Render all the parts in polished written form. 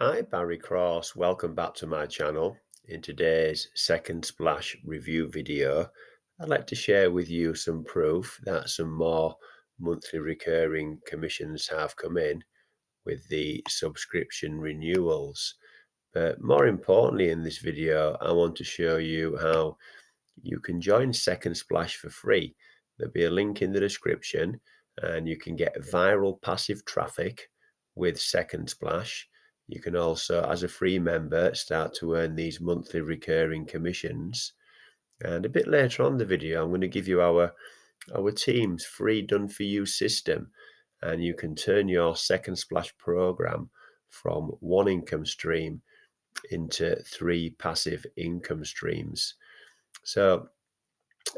Hi, Barry Cross. Welcome back to my channel. In today's second splash review video, I'd like to share with you some proof that some more monthly recurring commissions have come in with the subscription renewals. But more importantly, in this video, I want to show you how you can join Second Splash for free. There'll be a link in the description, and you can get viral passive traffic with Second Splash. You can also, as a free member, start to earn these monthly recurring commissions. And a bit later on the video, I'm going to give you our team's free done for you system, and you can turn your Second Splash program from one income stream into three passive income streams. So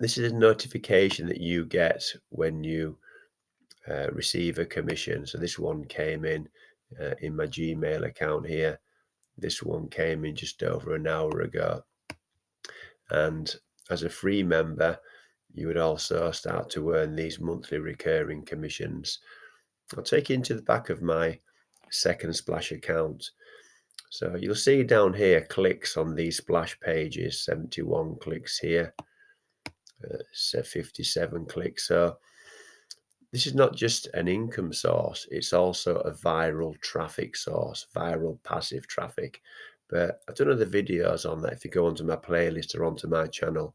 this is a notification that you get when you receive a commission. So this one came in my Gmail account here. This one came in just over an hour ago. And as a free member, you would also start to earn these monthly recurring commissions. I'll take you into the back of my Second Splash account. So you'll see down here clicks on these splash pages, 71 clicks here, 57 clicks. So this is not just an income source, it's also a viral traffic source, viral passive traffic. But I've done other videos on that. If you go onto my playlist or onto my channel,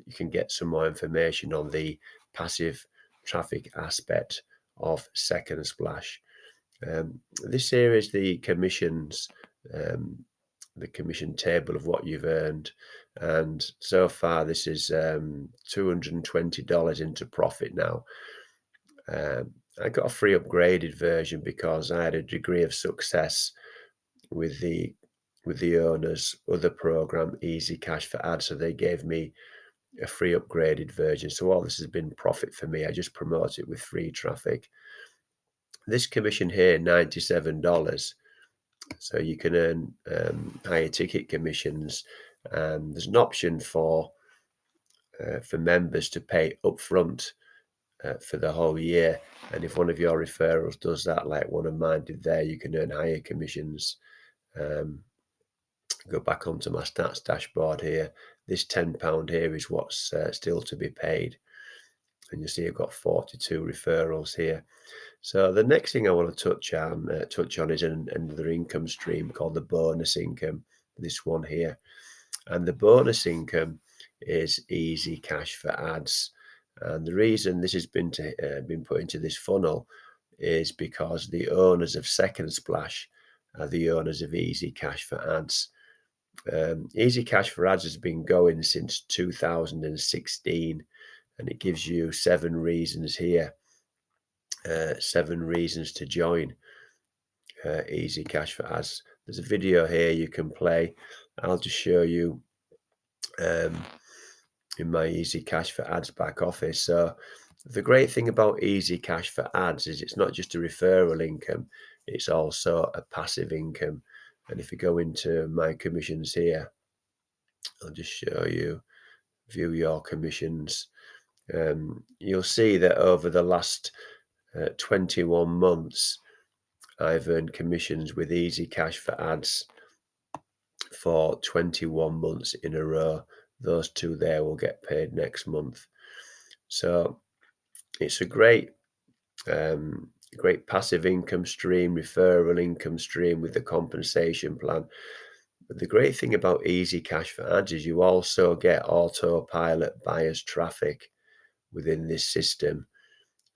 you can get some more information on the passive traffic aspect of Second Splash. This here is the commissions, the commission table of what you've earned. And so far, this is $220 into profit now. I got a free upgraded version because I had a degree of success with the owner's other program, Easy Cash for Ads. So they gave me a free upgraded version. So all this has been profit for me. I just promote it with free traffic. This commission here, $97. So you can earn higher ticket commissions. There's an option for members to pay upfront for the whole year. And if one of your referrals does that, like one of mine did there, you can earn higher commissions. Go back onto my stats dashboard here. This £10 here is what's still to be paid. And you see I've got 42 referrals here. So the next thing I want to touch on is another income stream called the bonus income, this one here. And the bonus income is Easy Cash for Ads. And the reason this has been put into this funnel is because the owners of Second Splash are the owners of Easy Cash for Ads. Easy Cash for Ads has been going since 2016, and it gives you 7 reasons here, 7 reasons to join Easy Cash for Ads. There's a video here you can play. I'll just show you in my Easy Cash for Ads back office. So the great thing about Easy Cash for Ads is it's not just a referral income, it's also a passive income. And if you go into my commissions here, I'll just show you, view your commissions. You'll see that over the last 21 months, I've earned commissions with Easy Cash for Ads for 21 months in a row. Those two there will get paid next month. So it's a great passive income stream, referral income stream with the compensation plan. But the great thing about Easy Cash for Ads is you also get autopilot buyers traffic within this system.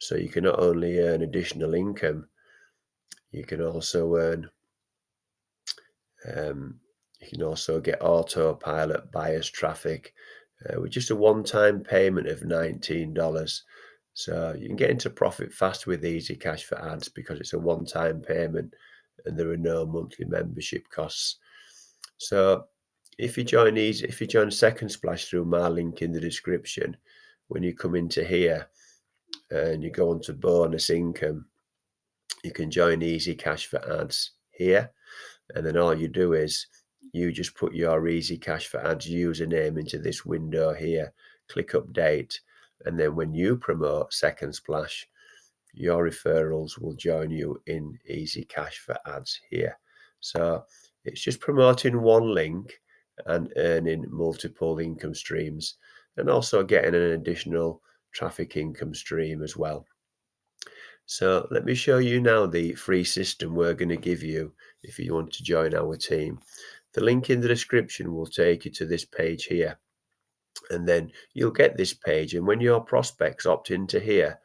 So you can not only earn additional income, you can also earn you can also get autopilot buyers traffic with just a one-time payment of $19. So you can get into profit fast with Easy Cash for Ads because it's a one-time payment and there are no monthly membership costs. So if you join Second Splash through my link in the description, when you come into here and you go onto bonus income, you can join Easy Cash for Ads here, and then all you do is you just put your Easy Cash for Ads username into this window here, click update, and then when you promote Second Splash, your referrals will join you in Easy Cash for Ads here. So it's just promoting one link and earning multiple income streams, and also getting an additional traffic income stream as well. So let me show you now the free system we're going to give you if you want to join our team. The link in the description will take you to this page here, and then you'll get this page, and when your prospects opt into here,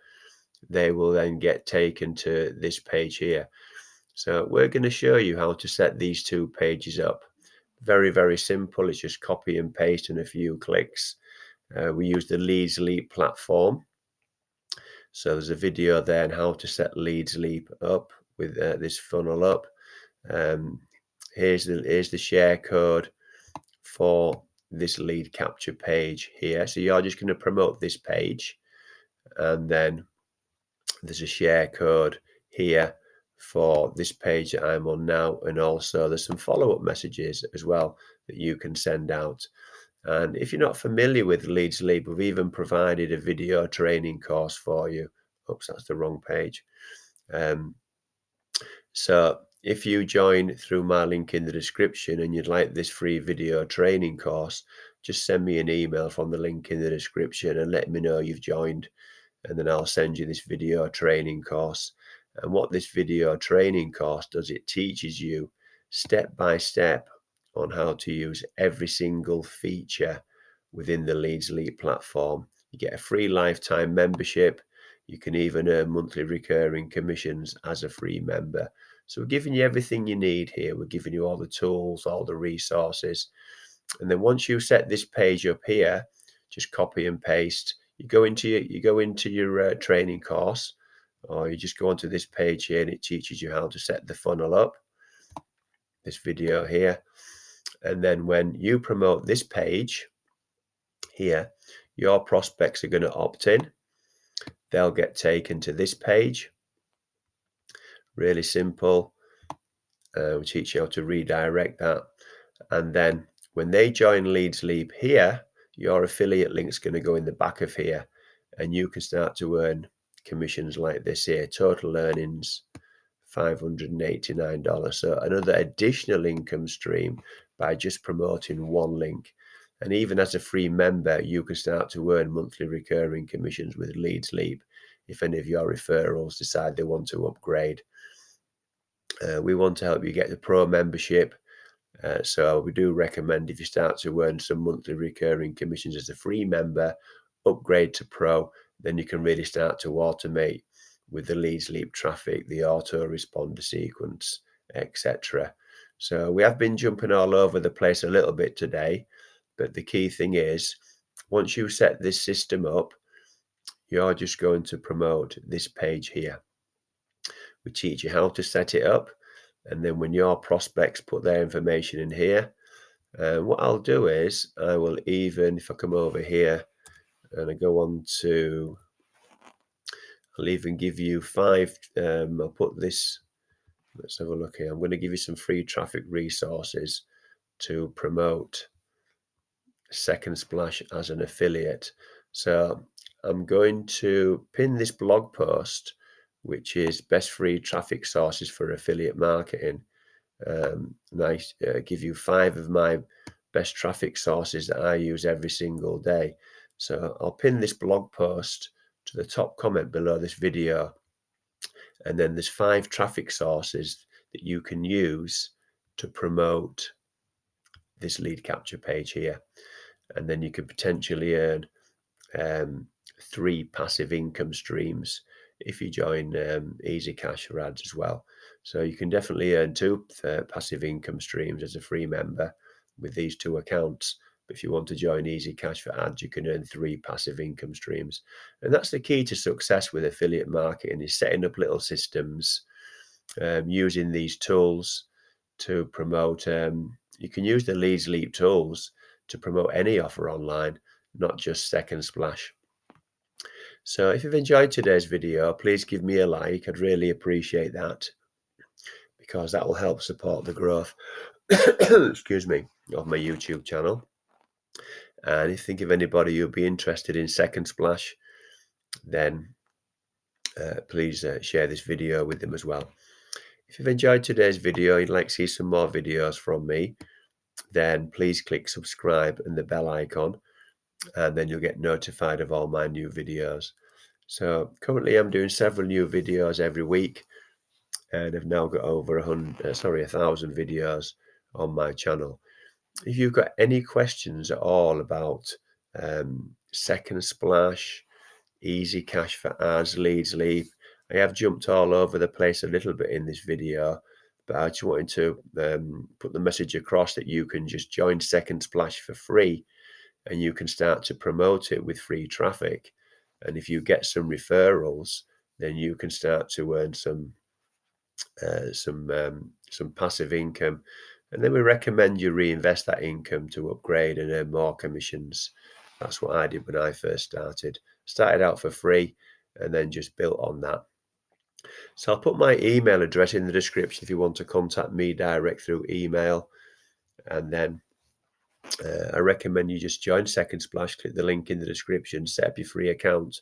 they will then get taken to this page here. So we're going to show you how to set these two pages up. Very, very simple. It's just copy and paste in a few clicks. We use the Leads Leap platform. So there's a video there on how to set Leads Leap up with this funnel up. Here's the share code for this lead capture page here. So you're just going to promote this page, and then there's a share code here for this page that I'm on now, and also there's some follow-up messages as well that you can send out. And if you're not familiar with Leads Leap, we've even provided a video training course for you. Oops, that's the wrong page. So if you join through my link in the description and you'd like this free video training course, just send me an email from the link in the description and let me know you've joined, and then I'll send you this video training course. And what this video training course does, it teaches you step by step on how to use every single feature within the Leads Leap platform. You get a free lifetime membership. You can even earn monthly recurring commissions as a free member. So we're giving you everything you need here. We're giving you all the tools, all the resources. And then once you set this page up here, just copy and paste. You go into your training course, or you just go onto this page here, and it teaches you how to set the funnel up. This video here. And then when you promote this page here, your prospects are going to opt in. They'll get taken to this page. Really simple. We teach you how to redirect that. And then when they join Leads Leap here, your affiliate link's going to go in the back of here, and you can start to earn commissions like this here. Total earnings, $589. So another additional income stream by just promoting one link. And even as a free member, you can start to earn monthly recurring commissions with Leads Leap if any of your referrals decide they want to upgrade. We want to help you get the pro membership. So we do recommend, if you start to earn some monthly recurring commissions as a free member, upgrade to pro. Then you can really start to automate with the Leads Leap traffic, the autoresponder sequence, etc. So we have been jumping all over the place a little bit today, but the key thing is, once you set this system up, you're just going to promote this page here. We teach you how to set it up, and then when your prospects put their information in here, what I'll do is I will even, if I come over here and I go on to, I'll even give you 5, I'll put this, let's have a look here. I'm going to give you some free traffic resources to promote Second Splash as an affiliate. So I'm going to pin this blog post, which is best free traffic sources for affiliate marketing. And I give you 5 of my best traffic sources that I use every single day. So I'll pin this blog post to the top comment below this video, and then there's 5 traffic sources that you can use to promote this lead capture page here. And then you could potentially earn 3 passive income streams if you join Easy Cash for ads as well. So you can definitely earn 2 passive income streams as a free member with these 2 accounts. But if you want to join Easy Cash for ads, you can earn 3 passive income streams. And that's the key to success with affiliate marketing, is setting up little systems, using these tools to promote. You can use the Leads Leap tools to promote any offer online, not just Second Splash. So if you've enjoyed today's video, please give me a like. I'd really appreciate that, because that will help support the growth excuse me, of my YouTube channel. And if you think of anybody who'd be interested in Second Splash, then please share this video with them as well. If you've enjoyed today's video and you'd like to see some more videos from me, then please click subscribe and the bell icon, and then you'll get notified of all my new videos. So currently I'm doing several new videos every week, and I've now got over 1,000 videos on my channel. If you've got any questions at all about Second Splash, Easy Cash for Ads, Leads Leap, I have jumped all over the place a little bit in this video, but I just wanted to put the message across that you can just join Second Splash for free, and you can start to promote it with free traffic. And if you get some referrals, then you can start to earn some passive income, and then we recommend you reinvest that income to upgrade and earn more commissions. That's what I did when I first started out for free and then just built on that. So I'll put my email address in the description if you want to contact me direct through email, and then I recommend you just join Second Splash. Click the link in the description, set up your free account,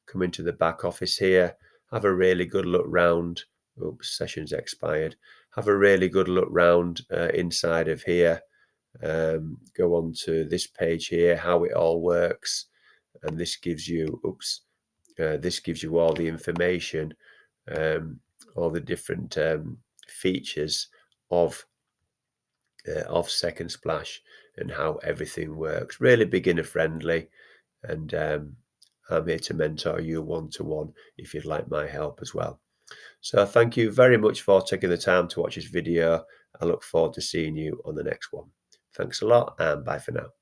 come into the back office here, have a really good look round. Oops, session's expired. Have a really good look round inside of here. Go on to this page here, how it all works, and this gives you, this gives you all the information, all the different features of Second Splash and how everything works. Really beginner friendly, and I'm here to mentor you one-to-one if you'd like my help as well. So thank you very much for taking the time to watch this video. I look forward to seeing you on the next one. Thanks a lot, and bye for now.